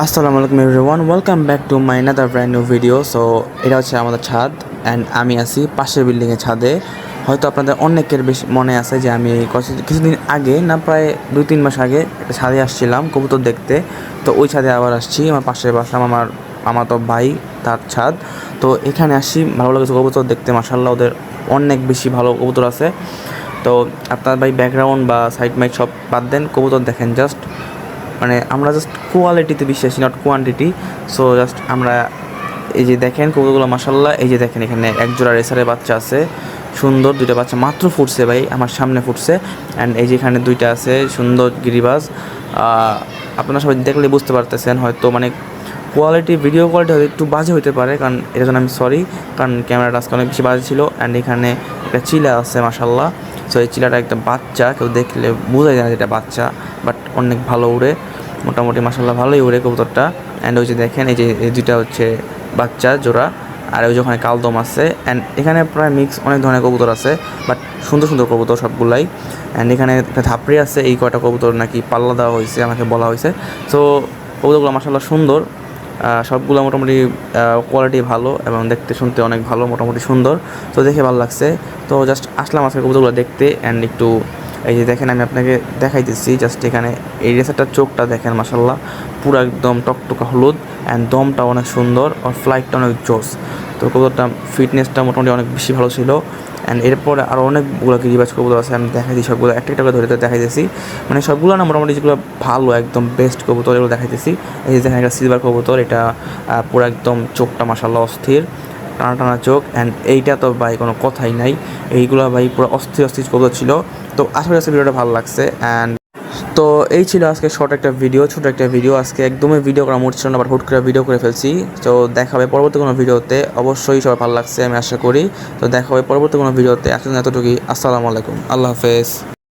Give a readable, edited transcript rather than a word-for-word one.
আসসালামু আলাইকুম everyone, welcome back to my another brand new video. So এটা হচ্ছে আমাদের ছাদ অ্যান্ড আমি আছি পাশের বিল্ডিংয়ের ছাদে। হয়তো আপনাদের অনেকের বেশি মনে আছে যে আমি কিছুদিন আগে না প্রায় 2-3 মাস আগে একটা ছাদে আসছিলাম কবুতর দেখতে। তো ওই ছাদে আবার আসছি, আমার পাশে বাসলাম আমার তো ভাই তার ছাদ। তো এখানে আসি, ভালো লাগছে কবুতর দেখতে, মাশাআল্লাহ ওদের অনেক বেশি ভালো কবুতর আছে। তো আপনার ভাই ব্যাকগ্রাউন্ড বা সাইড মাইক সব বাদ দেন, কবুতর দেখেন জাস্ট, মানে আমরা জাস্ট কোয়ালিটিতে বিশ্বাসী, নট কোয়ান্টিটি। সো জাস্ট আমরা এই যে দেখেন কবুতরগুলো মাশাআল্লাহ, এই যে দেখেন এখানে এক জোড়া রেসারের বাচ্চা আছে, সুন্দর দুইটা বাচ্চা মাত্র ফুটছে ভাই, আমার সামনে ফুটছে। অ্যান্ড এই যে এখানে দুইটা আছে সুন্দর গিরিবাজ। আপনারা সবাই দেখলে বুঝতে পারতেছেন হয়তো, মানে কোয়ালিটি, ভিডিও কোয়ালিটি হয়তো একটু বাজে হতে পারে, কারণ এটার জন্য আমি সরি, কারণ ক্যামেরাটা আজকে অনেক বেশি বাজে ছিল। অ্যান্ড এখানে একটা চিলা আছে মাশাআল্লাহ। সো এই চিলাটা একটা বাচ্চা, কেউ দেখলে বোঝাই যায় না যেটা বাচ্চা, বাট অনেক ভালো উড়ে, মোটামুটি মাশাআল্লাহ ভালোই উড়ে কবুতরটা। অ্যান্ড ওই যে দেখেন এই যে এই দুইটা হচ্ছে বাচ্চা জোড়া, আর ওই যে ওখানে কালদম আছে। অ্যান্ড এখানে প্রায় মিক্স অনেক ধরনের কবুতর আছে, বাট সুন্দর সুন্দর কবুতর সবগুলাই। অ্যান্ড এখানে একটা ধাপড়ি আছে, এই কয়টা কবুতর নাকি পাল্লা দেওয়া হয়েছে আমাকে বলা হয়েছে। সো কবুতরগুলো মাশাআল্লাহ সুন্দর, সবগুলো মোটামুটি কোয়ালিটি ভালো এবং দেখতে শুনতে অনেক ভালো, মোটামুটি সুন্দর। তো দেখে ভালো লাগছে, তো জাস্ট আসলাম আজকে কবুতরগুলো দেখতে। অ্যান্ড একটু এই যে দেখেন আমি আপনাকে দেখাইতেছি, জাস্ট এখানে এই রেসারটার চোখটা দেখেন মাশাআল্লাহ, পুরো একদম টকটকা হলুদ। অ্যান্ড দমটা অনেক সুন্দর, আর ফ্লাইটটা অনেক জোস। তো কবুতরটা ফিটনেসটা মোটামুটি অনেক বেশি ভালো ছিল। অ্যান্ড এরপরে আরও অনেকগুলো গিরিবাজ কবুতর আছে, আমি দেখাইছি সবগুলো একটা একটা করে ধরে দেখাইতেছি, মানে সবগুলো না মোটামুটি যেগুলো ভালো একদম বেস্ট কবুতর এগুলো দেখাইতেছি। এই যে দেখেন একটা সিলভার কবুতর, এটা পুরো একদম চোখটা মাশাআল্লাহ অস্থির, টানা টানা চোখ। অ্যান্ড এইটা তো ভাই কোনো কথাই নাই, এইগুলো ভাই পুরো অস্থির অস্থির কবুতর ছিল। তো আশা করি আজকে ভিডিওটা ভালো লাগছে। অ্যান্ড তো এই ছিল আজকে শর্ট একটা ভিডিও, ছোটো একটা ভিডিও। আজকে একদমই ভিডিও করা মুড ছিল না, বাট হুট করে ভিডিও করে ফেলছি। তো দেখা হবে পরবর্তী কোনো ভিডিওতে, অবশ্যই সবাই ভালো লাগছে আমি আশা করি। তো দেখা হবে পরবর্তী কোনো ভিডিওতে, এখন এতটুকুই। আসসালামু আলাইকুম, আল্লাহ হাফেজ।